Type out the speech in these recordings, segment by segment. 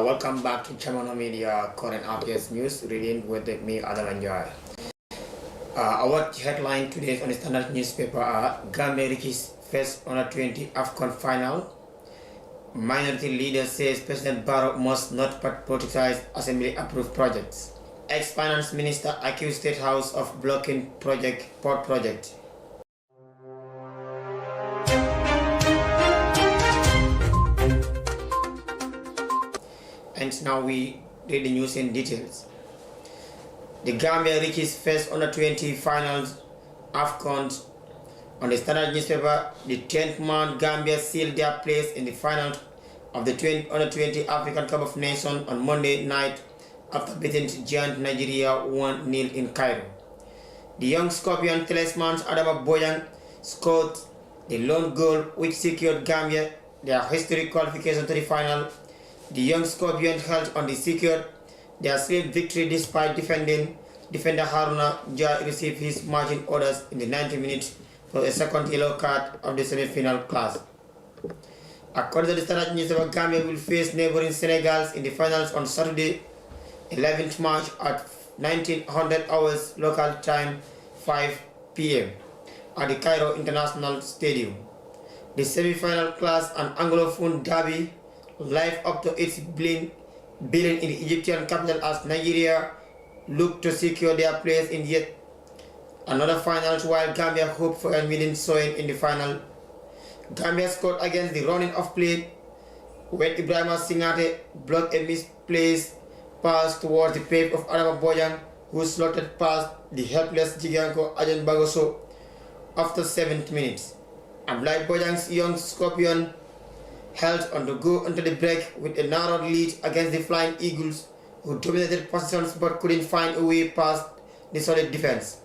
Welcome back to Chamano Media Current Affairs News, reading with me, Adam Anjay. Our headline today on the Standard newspaper are Gambia reaches first under 20 AFCON final. Minority leader says President Barrow must not politicize assembly approved projects. Ex-finance minister accused State House of blocking port project. And now we read the news in details. The Gambia reaches first under 20 finals AFCON. On the Standard newspaper, the 10th man Gambia sealed their place in the final of the under 20 African Cup of Nations on Monday night after beating giant Nigeria 1-0 in Cairo. The young Scorpion talismans Adama Boyan scored the lone goal which secured Gambia their historic qualification to the final. The young Scorpions held on the secured their swift victory despite defender Haruna Jai received his marching orders in the 90 minutes for a second yellow card of the semi-final class. According to the Standard newspaper, Gambia will face neighboring Senegal in the finals on Saturday, 11th March at 1900 hours local time, 5 p.m. at the Cairo International Stadium. The semi-final class and Anglophone derby live up to its billing in the Egyptian capital as Nigeria look to secure their place in yet another final, while Gambia hope for a winning showing in the final. Gambia scored against the running of play when Ibrahima Singate blocked a misplaced pass towards the path of Adama Boyan, who slotted past the helpless Giganko Ajen Bagoso after 7 minutes. And like Boyan's young Scorpion held on to go into the break with a narrow lead against the Flying Eagles, who dominated positions but couldn't find a way past the solid defense.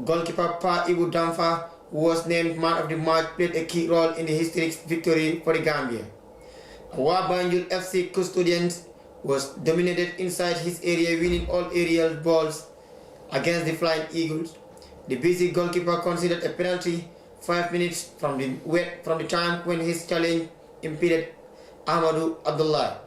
Goalkeeper Pa Ibu Damfa, who was named man of the match, played a key role in the historic victory for the Gambia. Wabanjul FC Custodians was dominated inside his area, winning all aerial balls against the Flying Eagles. The busy goalkeeper considered a penalty 5 minutes from the time when his challenge impeded Ahmadu Abdullah.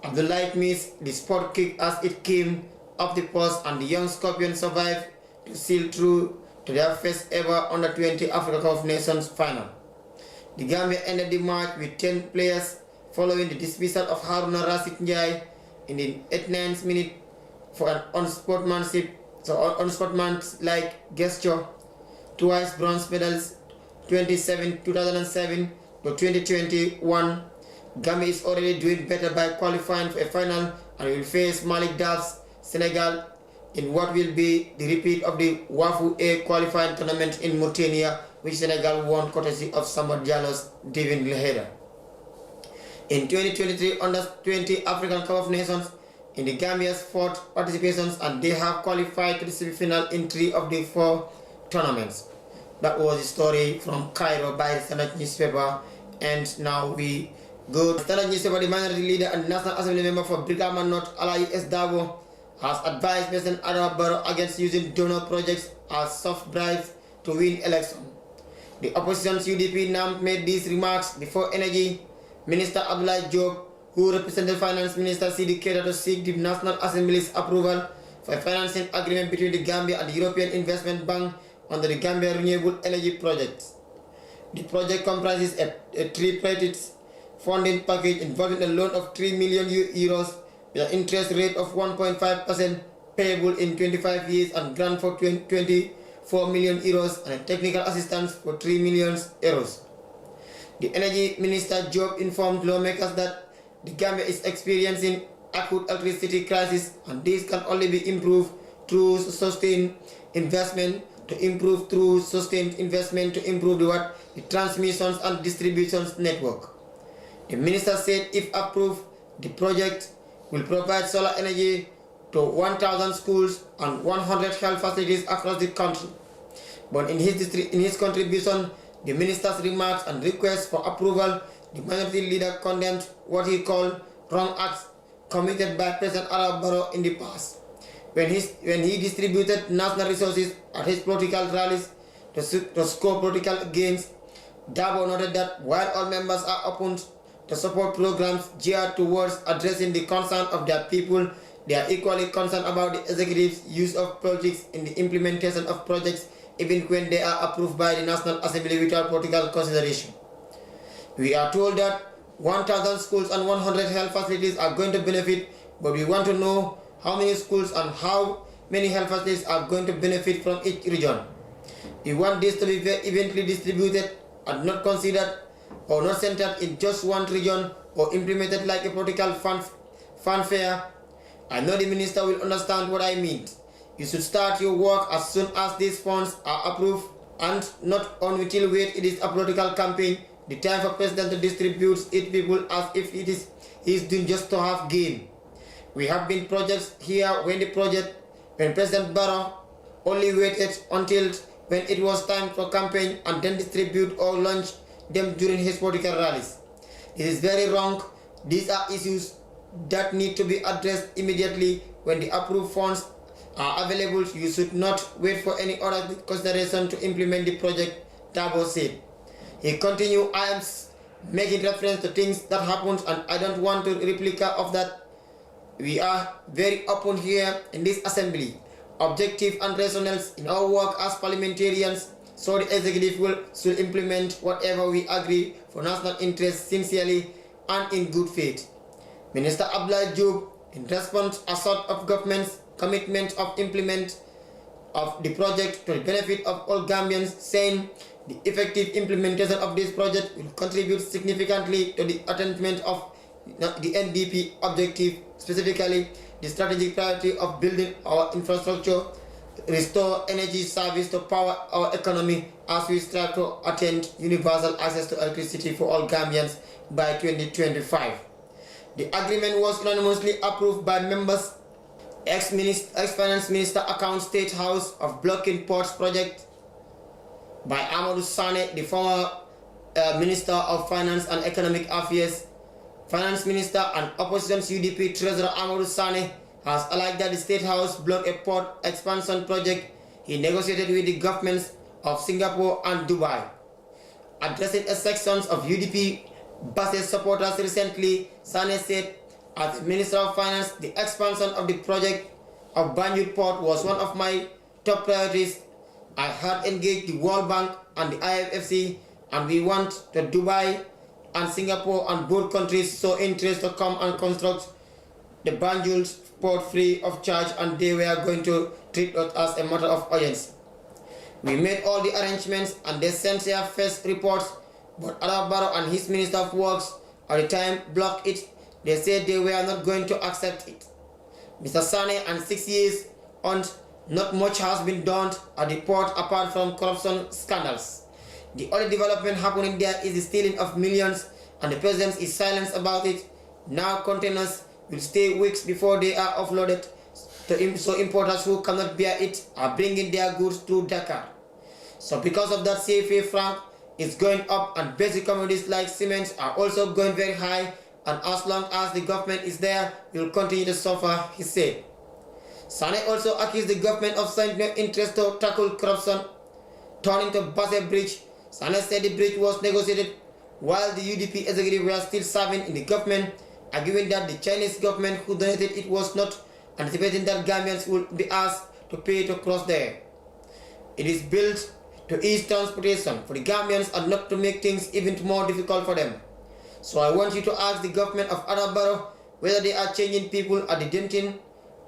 Abdullah missed the spot kick as it came off the post, and the young Scorpions survived to seal through to their first ever under 20 Africa Cup of Nations final. The Gambia ended the match with 10 players following the dismissal of Haruna Rashid Njai in the 89th minute for an unsportsmanlike gesture. Twice bronze medals, 2007 to 2021. Gambia is already doing better by qualifying for a final and will face Malik Daf's Senegal in what will be the repeat of the WAFU A qualifying tournament in Mauritania, which Senegal won courtesy of Samba Diallo's Divin Leheda. In 2023 under 20 African Cup of Nations, in the Gambia's 4th participations, and they have qualified to the semi-final in 3 of the 4 tournaments. That was the story from Cairo by the Standard newspaper. And now we go to Standard newspaper. The minority leader and National Assembly member for Brikama North, Alayi S. Dabo, has advised President Adama Barrow against using donor projects as soft bribes to win election. The opposition's UDP NAM made these remarks before Energy Minister Abdullah Job, who represented Finance Minister Sidi Keita to seek the National Assembly's approval for a financing agreement between the Gambia and the European Investment Bank under the Gambia Renewable Energy Project. The project comprises a tripartite funding package involving a loan of 3 million euros with an interest rate of 1.5% payable in 25 years and grant for 24 million euros and a technical assistance for 3 million euros. The Energy Minister Job informed lawmakers that the Gambia is experiencing acute electricity crisis, and this can only be improved through sustained investment to improve the transmissions and distributions network. The minister said if approved, the project will provide solar energy to 1,000 schools and 100 health facilities across the country. But in his contribution, the minister's remarks and requests for approval, the minority leader condemned what he called wrong acts committed by President Adama Barrow in the past, when he distributed national resources at his political rallies to score political gains. Dabo noted that while all members are open to support programs geared towards addressing the concerns of their people, they are equally concerned about the executive's use of politics in the implementation of projects, even when they are approved by the National Assembly without political consideration. We are told that 1,000 schools and 100 health facilities are going to benefit, but we want to know how many schools and how many health facilities are going to benefit from each region. We want this to be evenly distributed and not considered or not centered in just one region or implemented like a political fanfare. I know the minister will understand what I mean. You should start your work as soon as these funds are approved and not until wait it is a political campaign. The time for president to distribute it people as if he is doing just to have gain. We have been projects here when President Barrow only waited until when it was time for campaign and then distribute or launch them during his political rallies. It is very wrong. These are issues that need to be addressed immediately when the approved funds are available. You should not wait for any other consideration to implement the project, Dabo said. He continued, I am making reference to things that happened and I don't want to replica of that. We are very open here in this assembly, objective and rational in our work as parliamentarians, so the executive should implement whatever we agree for national interest sincerely and in good faith. Minister Abdoulaye Diop, in response to a sort of government's commitment of implement of the project to the benefit of all Gambians, saying the effective implementation of this project will contribute significantly to the attainment of the NDP objective, specifically the strategic priority of building our infrastructure, restore energy service to power our economy as we strive to attain universal access to electricity for all Gambians by 2025. The agreement was unanimously approved by members. Ex-Finance Minister account State House of blocking ports project by Amadou Sane, the former Minister of Finance and Economic Affairs. Finance Minister and Opposition's UDP Treasurer Amadou Sane has alleged that the State House blocked a port expansion project he negotiated with the governments of Singapore and Dubai. Addressing a section of UDP Bassett supporters recently, Sane said, as Minister of Finance, the expansion of the project of Banjul Port was one of my top priorities. I had engaged the World Bank and the IFC, and we want the Dubai and Singapore and both countries so interest to come and construct the Banjul port free of charge, and they were going to treat us as a matter of urgency. We made all the arrangements and they sent their first reports, but Adama Barrow and his Minister of Works at the time blocked it. They said they were not going to accept it. Mr. Sane, and 6 years on, not much has been done at the port apart from corruption scandals. The only development happening there is the stealing of millions, and the president is silent about it. Now containers will stay weeks before they are offloaded, so importers who cannot bear it are bringing their goods through Dakar. So because of that, CFA franc is going up and basic commodities like cement are also going very high, and as long as the government is there, we will continue to suffer, he said. Sane also accused the government of showing no interest to tackle corruption. Turning to Bassett Bridge, Sane said the bridge was negotiated while the UDP executive were still serving in the government, arguing that the Chinese government who donated it was not anticipating that Gambians would be asked to pay to cross there. It is built to ease transportation for the Gambians and not to make things even more difficult for them. So I want you to ask the government of Adama Barrow whether they are changing people at the Denton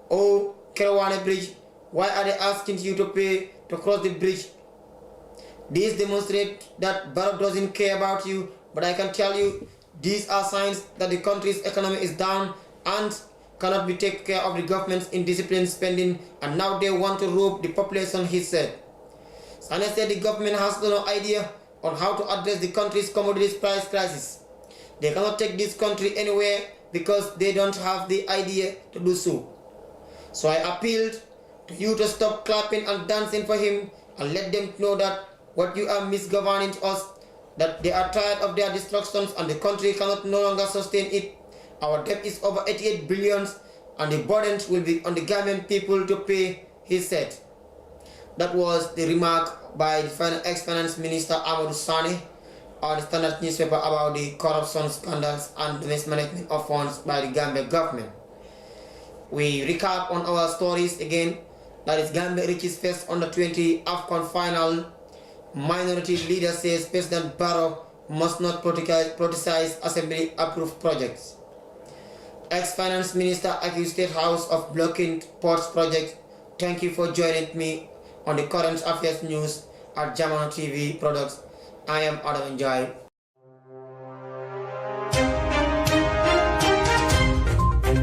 or Kerawane Bridge. Why are they asking you to pay to cross the bridge? These demonstrate that Barrow doesn't care about you, but I can tell you these are signs that the country's economy is down and cannot be taken care of the government's indisciplined spending, and now they want to rob the population, he said. Sane said the government has no idea on how to address the country's commodities price crisis. They cannot take this country anywhere because they don't have the idea to do so. So I appealed to you to stop clapping and dancing for him and let them know that what you are misgoverning us, that they are tired of their destructions and the country cannot no longer sustain it. Our debt is over 88 billion and the burden will be on the Gambian people to pay, he said. That was the remark by the ex-finance minister Amadou Sane on the Standard newspaper about the corruption scandals and the mismanagement of funds by the Gambia government. We recap on our stories again. That is Gambia reaches first under 20 AFCON final. Minority leader says President Barrow must not politicize assembly approved projects. Ex-finance minister accused State House of blocking ports project. Thank you for joining me on the current affairs news at Jamano TV Products. I am Adam Njai.